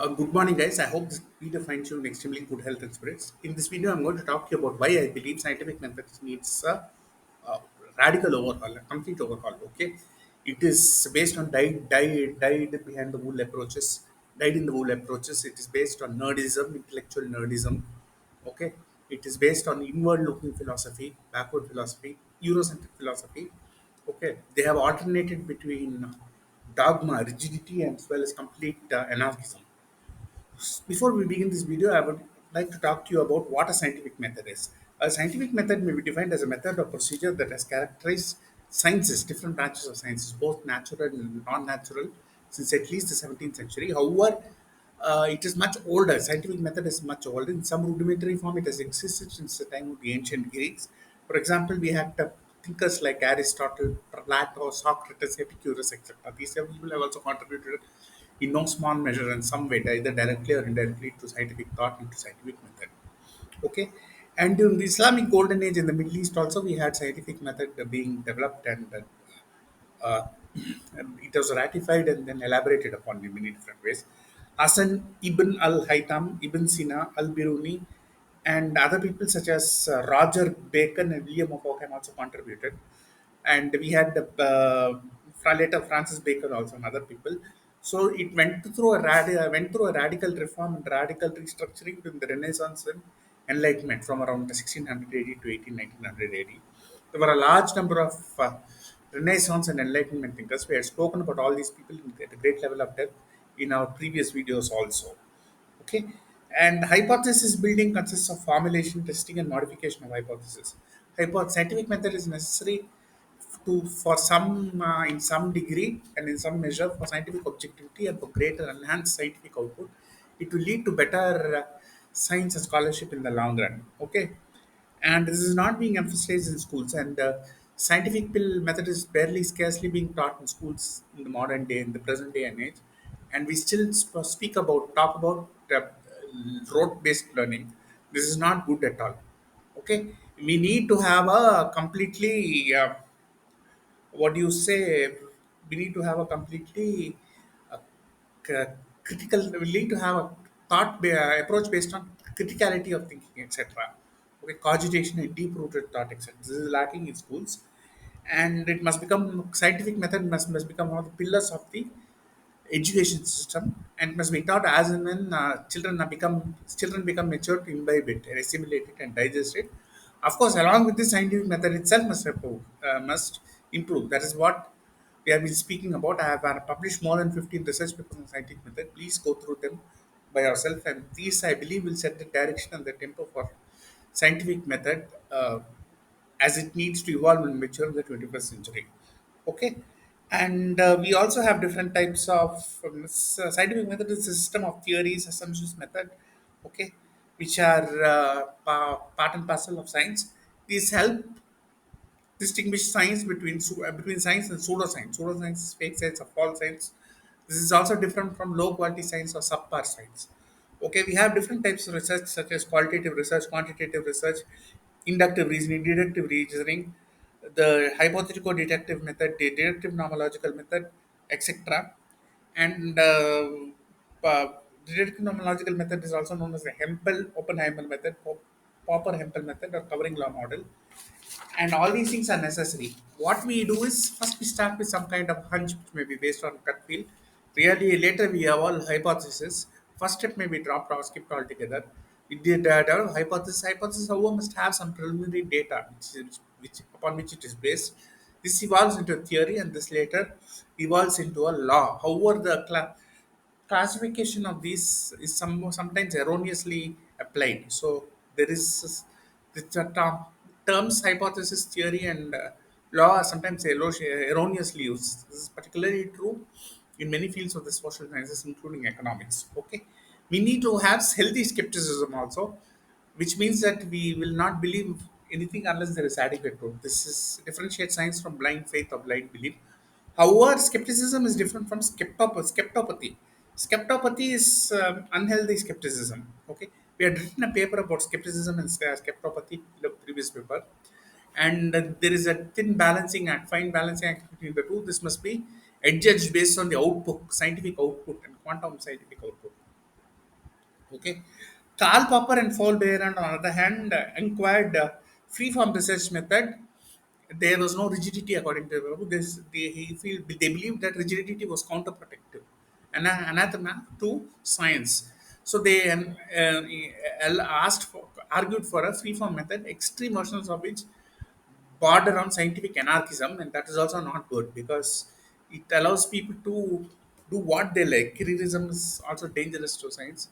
Good morning, guys. I hope this video finds you in extremely good health and spirits. In this video, I'm going to talk to you about why I believe scientific methods needs a radical overhaul, a complete overhaul. Okay, it is based on died behind the wool approaches, died in the wool approaches. It is based on nerdism, intellectual nerdism. Okay, it is based on inward-looking philosophy, backward philosophy, Eurocentric philosophy. Okay, they have alternated between dogma, rigidity, and as well as complete anarchism. Before we begin this video, I would like to talk to you about what a scientific method is. A scientific method may be defined as a method or procedure that has characterized sciences, different branches of sciences, both natural and non-natural, since at least the 17th century. However, it is much older. Scientific method is much older. In some rudimentary form, it has existed since the time of the ancient Greeks. For example, we had thinkers like Aristotle, Plato, Socrates, Epicurus, etc. These people have also contributed in no small measure and some way, either directly or indirectly, to scientific thought and to scientific method. Okay, and during the Islamic Golden Age in the Middle East, also we had scientific method being developed and uh, it was ratified and then elaborated upon in many different ways. Hassan ibn al Haytham, Ibn Sina, al Biruni, and other people such as Roger Bacon and William of Ockham also contributed. And we had later Francis Bacon also and other people. So it went through a radical reform and radical restructuring during the Renaissance and Enlightenment from around 1600 AD to 1900 AD. There were a large number of Renaissance and Enlightenment thinkers. We had spoken about all these people at a great level of depth in our previous videos also. Okay, and hypothesis building consists of formulation, testing, and modification of hypothesis. Scientific method is necessary to for some in some degree and in some measure for scientific objectivity and for greater enhanced scientific output. It will lead to better science and scholarship in the long run. Okay, and this is not being emphasized in schools, and scientific pill method is barely scarcely being taught in schools in the modern day, in the present day and age, and we still speak about talk about rote based learning. This is not good at all. Okay, we need to have a completely what do you say, we need to have a completely uh, critical, we need to have a approach based on criticality of thinking, etc. Okay, cogitation and deep rooted thought, etc. This is lacking in schools, and it must become scientific method must become one of the pillars of the education system, and must be taught as and when children become mature to imbibe it and assimilate it and digest it. Of course, along with this, scientific method itself must improve. That is what we have been speaking about. I have published more than 15 research papers on scientific method. Please go through them by yourself, and these I believe will set the direction and the tempo for scientific method as it needs to evolve and mature in the 21st century. Okay, and we also have different types of scientific method is a system of theories, assumptions, method. Okay, which are part and parcel of science. These help distinguish science between science and pseudoscience. Pseudoscience is fake science or false science. This is also different from low quality science or subpar science. Okay, we have different types of research such as qualitative research, quantitative research, inductive reasoning, deductive reasoning, the hypothetical deductive method, the deductive nomological method, etc. And deductive nomological method is also known as the Hempel-Oppenheimer method, Popper-Hempel method, or covering law model, and all these things are necessary. What we do is first we start with some kind of hunch, which may be based on gut feel. Really, later we have all hypothesis. First step may be dropped or skipped altogether. We did develop hypothesis. Hypothesis, however, must have some preliminary data, which upon which it is based. This evolves into a theory, and this later evolves into a law. However, the classification of these is sometimes erroneously applied. So there is the terms hypothesis, theory, and law are sometimes erroneously used. This is particularly true in many fields of the social sciences, including economics. Okay, we need to have healthy skepticism also, which means that we will not believe anything unless there is adequate proof. This is differentiates science from blind faith or blind belief. However, skepticism is different from skeptopathy. Skeptopathy is unhealthy skepticism. Okay, we had written a paper about skepticism and skeptopathy in the previous paper, and there is a fine balancing act between the two. This must be adjudged based on the output, scientific output, and quantum scientific output. Okay. Karl Popper and Paul Behrend, on the other hand, inquired free-form research method. There was no rigidity according to them. They believed that rigidity was counterproductive, anathema to science. So they argued for a free-form method, extreme versions of which border on scientific anarchism, and that is also not good because it allows people to do what they like. Careerism is also dangerous to science.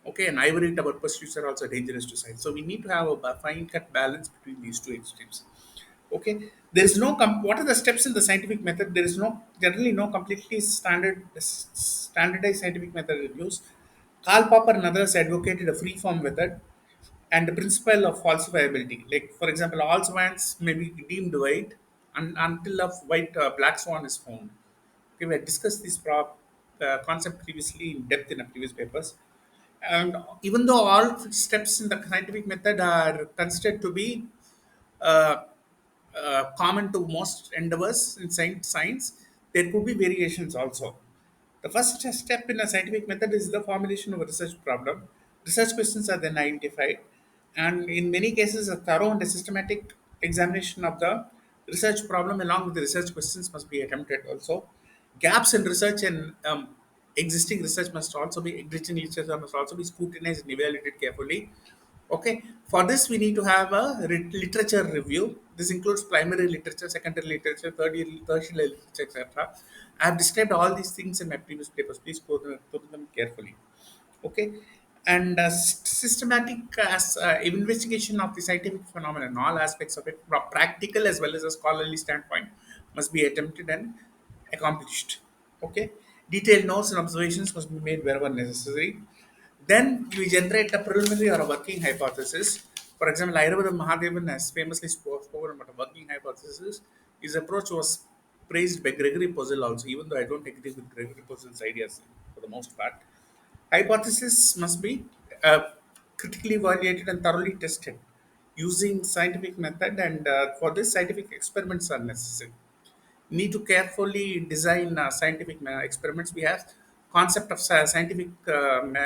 Okay, and ivory tower pursuits are also dangerous to science. So we need to have a fine cut balance between these two extremes. Okay, there is no what are the steps in the scientific method? There is no generally no completely standardized scientific method reviews. Karl Popper and others advocated a free form method and the principle of falsifiability. Like, for example, all swans may be deemed white until a white black swan is found. Okay, we had discussed this concept previously in depth in a previous papers. And even though all steps in the scientific method are considered to be uh, common to most endeavors in science, there could be variations also. The first step in a scientific method is the formulation of a research problem. Research questions are then identified, and in many cases, a thorough and a systematic examination of the research problem along with the research questions must be attempted. Also, gaps in research and existing research must also be existing literature must also be scrutinized and evaluated carefully. Okay, for this we need to have a literature review. This includes primary literature, secondary literature, tertiary literature, etc. I have described all these things in my previous papers. Please go through them carefully. Okay, and systematic investigation of the scientific phenomenon, all aspects of it, from practical as well as a scholarly standpoint, must be attempted and accomplished. Okay, detailed notes and observations must be made wherever necessary. Then we generate a preliminary or a working hypothesis. For example, Ayurveda Mahadevan has famously spoken about a working hypothesis. His approach was praised by Gregory Posel also, even though I don't agree with Gregory Posel's ideas for the most part. Hypothesis must be critically evaluated and thoroughly tested using scientific method, and for this, scientific experiments are necessary. Need to carefully design scientific experiments. We have concept of scientific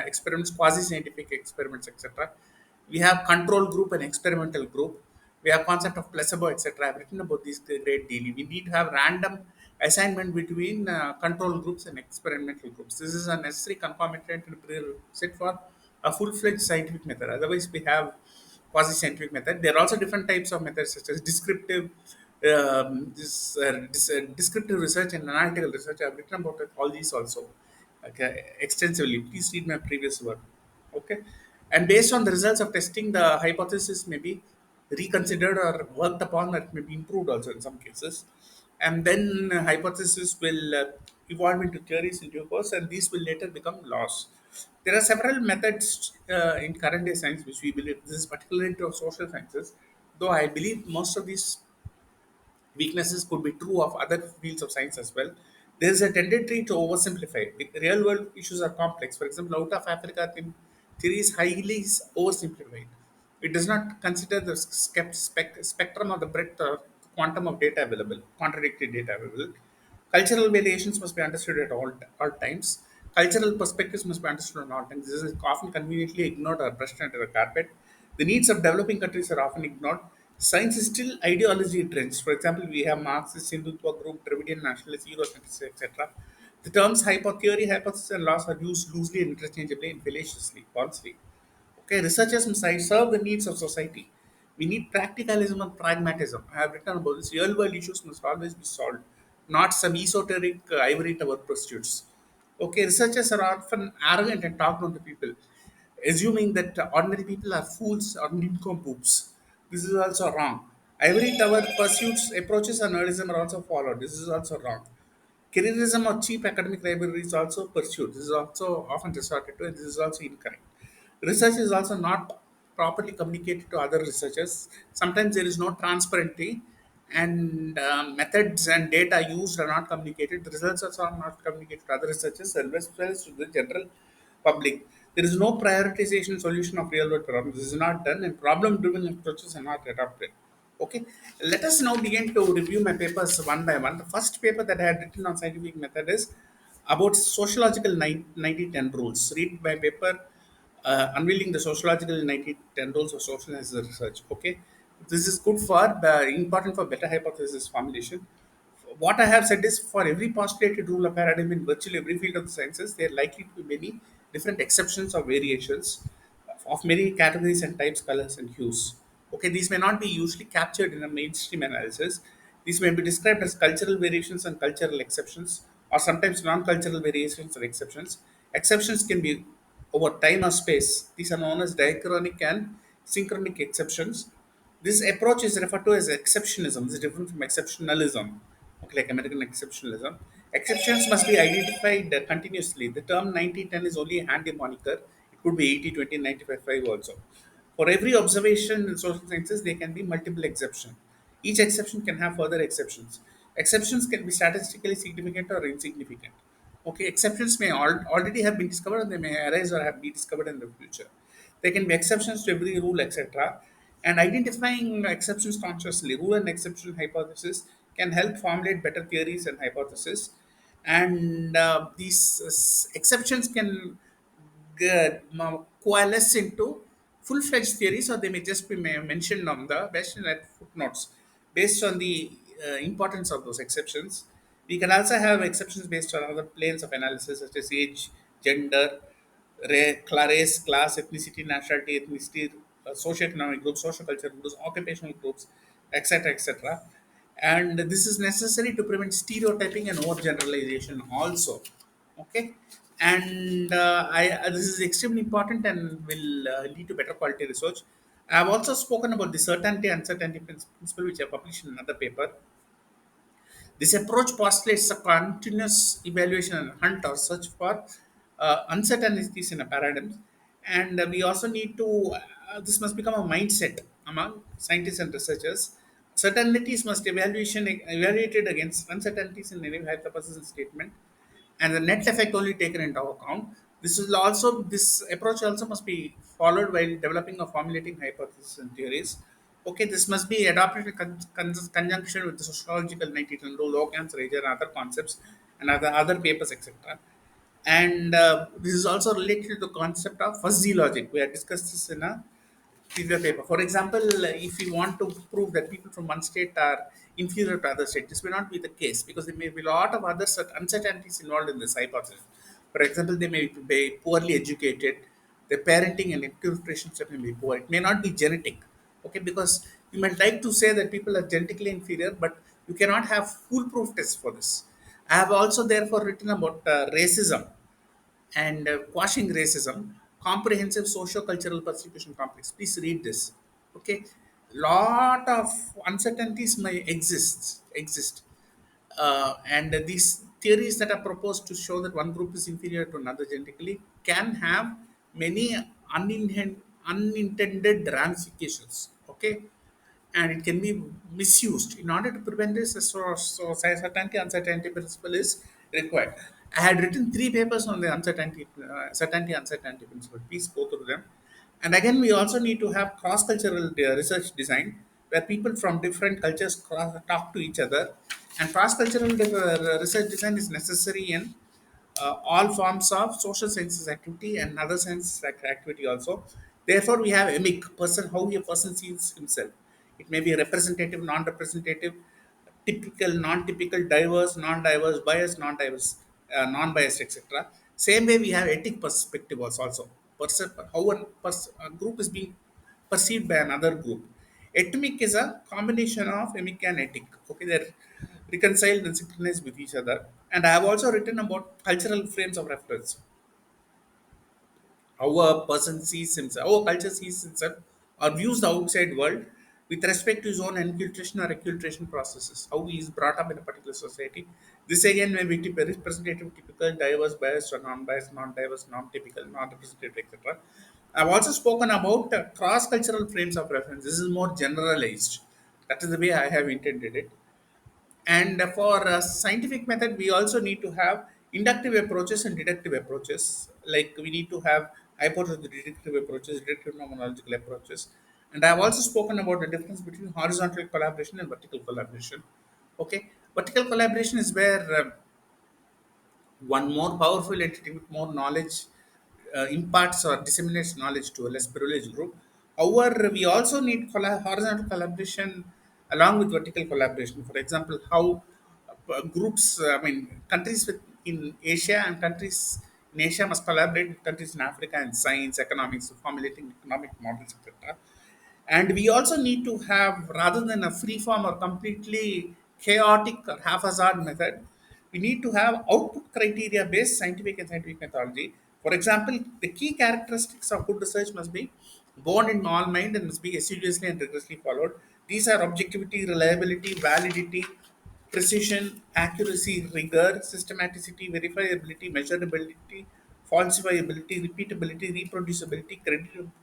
experiments, quasi-scientific experiments, etc. We have control group and experimental group. We have concept of placebo, etc. I've written about this a great deal. We need to have random assignment between control groups and experimental groups. This is a necessary concomitant and prerequisite for a full-fledged scientific method. Otherwise, we have quasi-scientific method. There are also different types of methods such as descriptive, descriptive research and analytical research. I've written about it, all these also, okay, extensively. Please read my previous work. Okay, and based on the results of testing, the hypothesis may be reconsidered or worked upon, that may be improved also in some cases, and then hypothesis will evolve into theories in due course, and these will later become laws. There are several methods in current day science which we believe, this is particularly into social sciences, though I believe most of these weaknesses could be true of other fields of science as well. There is a tendency to oversimplify. Real world issues are complex. For example, out of Africa theory is highly oversimplified. It does not consider the spectrum of the breadth or quantum of data available, contradictory data available. Cultural variations must be understood at all times. Cultural perspectives must be understood at all times. This is often conveniently ignored or brushed under the carpet. The needs of developing countries are often ignored. Science is still ideology trends. For example, we have Marxist, Hindutva group, Dravidian nationalists, Eurocentrists, etc. The terms theory, hypothesis, and laws are used loosely and interchangeably and fallaciously, falsely. Okay, researchers must serve the needs of society. We need practicalism and pragmatism. I have written about this. Real world issues must always be solved, not some esoteric ivory tower pursuits. Okay, researchers are often arrogant and talk down to people, assuming that ordinary people are fools or nincompoops. This is also wrong. Ivory tower pursuits, approaches, and nerdism are also followed. This is also wrong. Careerism or cheap academic rivalry is also pursued. This is also often resorted to, and this is also incorrect. Research is also not properly communicated to other researchers. Sometimes there is no transparency, and methods and data used are not communicated. The results also are not communicated to other researchers as well as to the general public. There is no prioritization solution of real world problems. This is not done, and problem driven approaches are not adopted. Okay, let us now begin to review my papers one by one. The first paper that I had written on scientific method is about sociological 90-10 rules. Read my paper unveiling the sociological 1910 roles of social as a research. Okay, this is good for important for better hypothesis formulation. What I have said is for every postulated rule of paradigm in virtually every field of the sciences, there are likely to be many different exceptions or variations of many categories and types, colors, and hues. Okay, these may not be usually captured in a mainstream analysis. These may be described as cultural variations and cultural exceptions, or sometimes non cultural variations or exceptions. Exceptions can be over time or space. These are known as diachronic and synchronic exceptions. This approach is referred to as exceptionism. This is different from exceptionalism, okay, like American exceptionalism. Exceptions must be identified continuously. The term 90-10 is only a handy moniker. It could be 80-20, 95-5 also. For every observation in social sciences, there can be multiple exceptions. Each exception can have further exceptions. Exceptions can be statistically significant or insignificant. Okay, exceptions may already have been discovered, and they may arise or have been discovered in the future. There can be exceptions to every rule, etc. And identifying exceptions consciously, rule and exception hypothesis, can help formulate better theories and hypotheses. And these exceptions can coalesce into full-fledged theories, or they may just be mentioned on the mentioned at footnotes based on the importance of those exceptions. We can also have exceptions based on other planes of analysis such as age, gender, race, class, ethnicity, nationality, ethnicity, socioeconomic groups, social culture groups, occupational groups, etc., etc. And this is necessary to prevent stereotyping and overgeneralization also. Okay, and this is extremely important and will lead to better quality research. I have also spoken about the certainty uncertainty principle, which I published in another paper. This approach postulates a continuous evaluation and hunt or search for uncertainties in a paradigm. And we also need to, this must become a mindset among scientists and researchers. Certainties must evaluated against uncertainties in any hypothesis and statement, and the net effect only taken into account. This approach also must be followed while developing or formulating hypotheses and theories. Okay, this must be adopted in conjunction with the sociological 19 rule, Occam's razor, and other concepts and other papers, etc. And this is also related to the concept of fuzzy logic. We have discussed this in a previous paper. For example, if you want to prove that people from one state are inferior to other state, this may not be the case because there may be a lot of other uncertainties involved in this hypothesis. For example, they may be poorly educated, their parenting and nutrition may be poor. It may not be genetic, okay? Because you might like to say that people are genetically inferior, but you cannot have foolproof tests for this. I have also therefore written about racism and quashing racism, comprehensive socio-cultural persecution complex. Please read this. Okay, lot of uncertainties may exist, and these theories that are proposed to show that one group is inferior to another genetically can have many unintended ramifications. Okay, and it can be misused. In order to prevent this, certainty uncertainty principle is required. I had written three papers on the certainty uncertainty principle. Please go through them. And again, we also need to have cross-cultural research design where people from different cultures talk to each other. And cross-cultural research design is necessary in all forms of social sciences activity and other sciences activity also. Therefore, we have emic person, how a person sees himself. It may be representative, non-representative, typical, non-typical, diverse, non-diverse, biased, non-diverse, non-biased, etc. Same way, we have ethic perspective also. How a group is being perceived by another group. Ethnic is a combination of emic and ethic. Okay, they're reconciled and synchronized with each other. And I have also written about cultural frames of reference, how a person sees himself, how a culture sees himself or views the outside world with respect to his own infiltration or acculturation processes, how he is brought up in a particular society. This again may be representative, typical, diverse, biased, or non-biased, non-diverse, non-typical, non-representative, etc. I've also spoken about cross-cultural frames of reference. This is more generalized. That is the way I have intended it. And for a scientific method, we also need to have inductive approaches and deductive approaches. Like we need to have hypothesis deductive approaches, deductive nomenological approaches. And I've also spoken about the difference between horizontal collaboration and vertical collaboration. Okay, vertical collaboration is where one more powerful entity with more knowledge imparts or disseminates knowledge to a less privileged group. However, we also need horizontal collaboration along with vertical collaboration. For example, how groups, I mean, countries in Asia and countries in Asia must collaborate with countries in Africa in science, economics, formulating economic models, etc. And we also need to have, rather than a free form or completely chaotic or haphazard method, we need to have output criteria based scientific and scientific methodology. For example, the key characteristics of good research must be born in all mind and must be assiduously and rigorously followed. These are objectivity, reliability, validity, precision, accuracy, rigor, systematicity, verifiability, measurability, falsifiability, repeatability, reproducibility,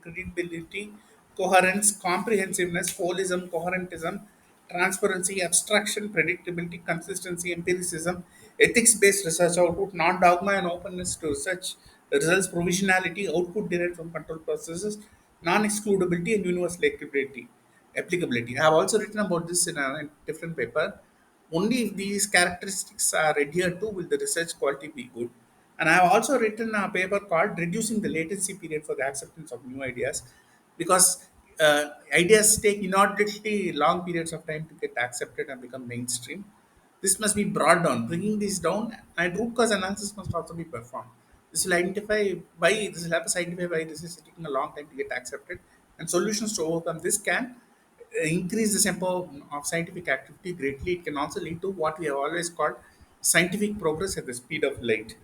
credibility, coherence, comprehensiveness, holism, coherentism, transparency, abstraction, predictability, consistency, empiricism, ethics-based research output, non-dogma and openness to research results, provisionality, output derived from control processes, non-excludability, and universal applicability. I have also written about this in a different paper. Only if these characteristics are adhered to will the research quality be good. And I have also written a paper called Reducing the Latency Period for the Acceptance of New Ideas, because ideas take inordinately long periods of time to get accepted and become mainstream. This must be brought down. Bringing this down, and root cause analysis must also be performed. This will help us identify why this is taking a long time to get accepted, and solutions to overcome this can increase the tempo of scientific activity greatly. It can also lead to what we have always called scientific progress at the speed of light.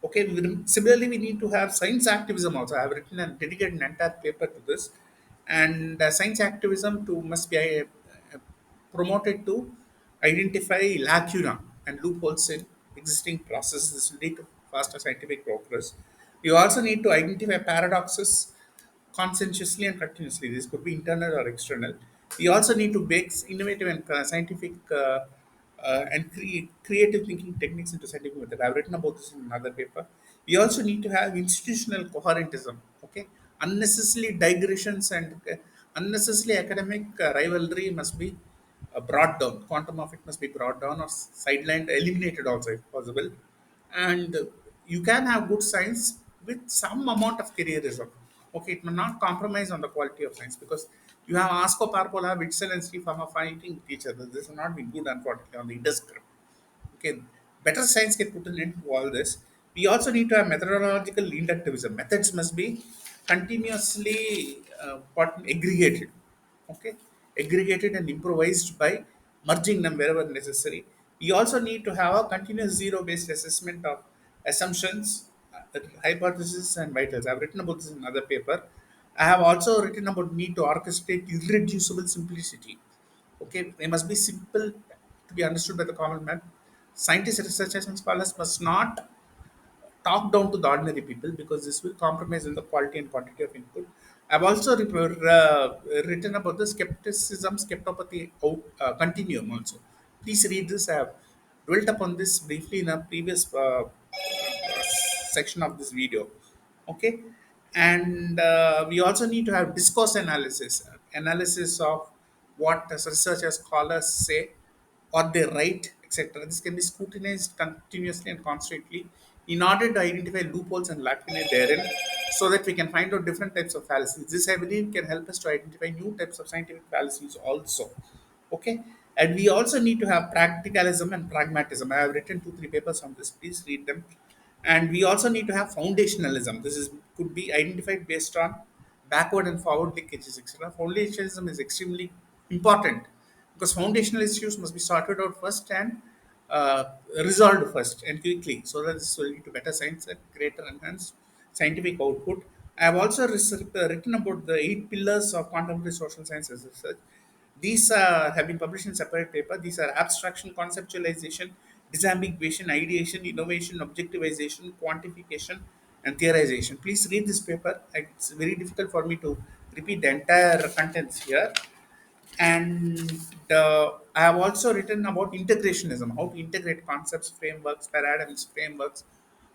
Okay, similarly, we need to have science activism also. I have written and dedicated an entire paper to this, and science activism to must be promoted to identify lacuna and loopholes in existing processes. This will lead to faster scientific progress. You also need to identify paradoxes conscientiously and continuously. This could be internal or external. We also need to bake innovative and scientific and creative thinking techniques into scientific method. I've written about this in another paper. We also need to have institutional coherentism. Okay, unnecessarily digressions and unnecessarily academic rivalry must be brought down. Quantum of it must be brought down or sidelined, eliminated also if possible. And you can have good science with some amount of careerism. Okay, it may not compromise on the quality of science, because you have Asco Parpola, Witzel, and Steve Pharma fighting with each other. This will not be good, unfortunately, on the industry. Okay, better science get put an end to all this. We also need to have methodological inductivism. Methods must be continuously aggregated. Okay, aggregated and improvised by merging them wherever necessary. We also need to have a continuous zero-based assessment of assumptions, hypotheses, and vitals. I've written about this in another paper. I have also written about need to orchestrate irreducible simplicity. Okay, they must be simple to be understood by the common man. Scientists, researchers, and scholars must not talk down to the ordinary people, because this will compromise in the quality and quantity of input. I've also written about the skepticism, skeptopathy continuum also. Please read this. I have dwelt upon this briefly in a previous section of this video. Okay, and we also need to have discourse analysis of what as researchers, scholars say, or they write, etc. This can be scrutinized continuously and constantly in order to identify loopholes and lacunae therein, so that we can find out different types of fallacies. This, I believe, can help us to identify new types of scientific fallacies also. Okay, and we also need to have practicalism and pragmatism. I have written 2 3 papers on this. Please read them. And we also need to have foundationalism. This is could be identified based on backward and forward linkages, etc. Foundationalism is extremely important, because foundational issues must be sorted out first and resolved first and quickly, so that this will lead to better science and greater enhanced scientific output. I have also written about the 8 pillars of contemporary social sciences research. These have been published in separate paper. These are abstraction, conceptualization, disambiguation, ideation, innovation, objectivization, quantification, and theorization. Please read this paper. It's very difficult for me to repeat the entire contents here. And I have also written about integrationism, how to integrate concepts, frameworks, paradigms, frameworks,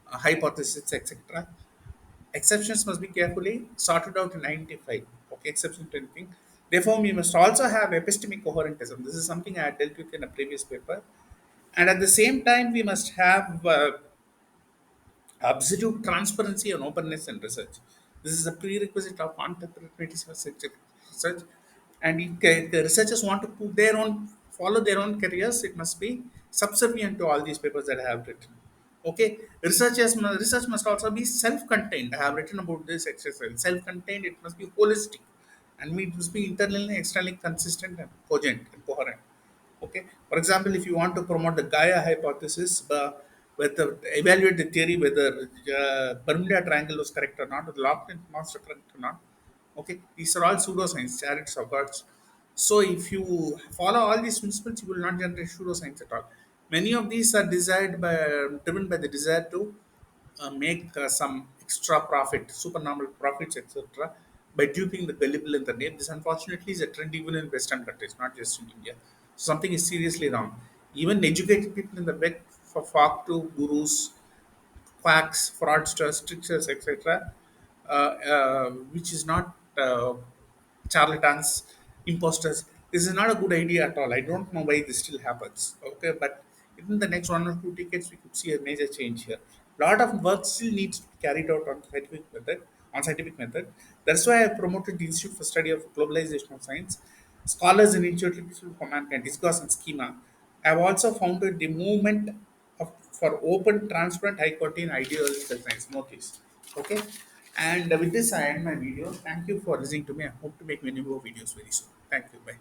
hypotheses, etc. Exceptions must be carefully sorted out in identified. Okay, exception to anything. Therefore, we must also have epistemic coherentism. This is something I had dealt with in a previous paper. And at the same time, we must have absolute transparency and openness in research. This is a prerequisite of contemporary research. And if the researchers want to put their own, follow their own careers, it must be subservient to all these papers that I have written. Okay, research must also be self-contained. I have written about this exercise. Self-contained, it must be holistic, and it must be internally and externally consistent and cogent and coherent. Okay. For example, if you want to promote the Gaia hypothesis, whether evaluate the theory whether Bermuda Triangle was correct or not, or the Lachlan monster correct or not. Okay, these are all pseudoscience, chariots of gods. So if you follow all these principles, you will not generate pseudoscience at all. Many of these are driven by the desire to make some extra profit, supernormal profits, etc., by duping the gullible in the name. This unfortunately is a trend even in Western countries, not just in India. Something is seriously wrong. Even educated people in the beg for flock to gurus, quacks, fraudsters, tricksters, etc., which is not charlatans, imposters. This is not a good idea at all. I don't know why this still happens. Okay, but in the next 1 or 2 decades, we could see a major change here. Lot of work still needs to be carried out on scientific method. On scientific method, that's why I promoted the Institute for Study of Globalization of Science. Scholars in Institute for Mankind, Discourse and Schema. I have also founded the movement for open, transparent, high quality, and ideological science. Notice, okay. And with this, I end my video. Thank you for listening to me. I hope to make many more videos very soon. Thank you. Bye.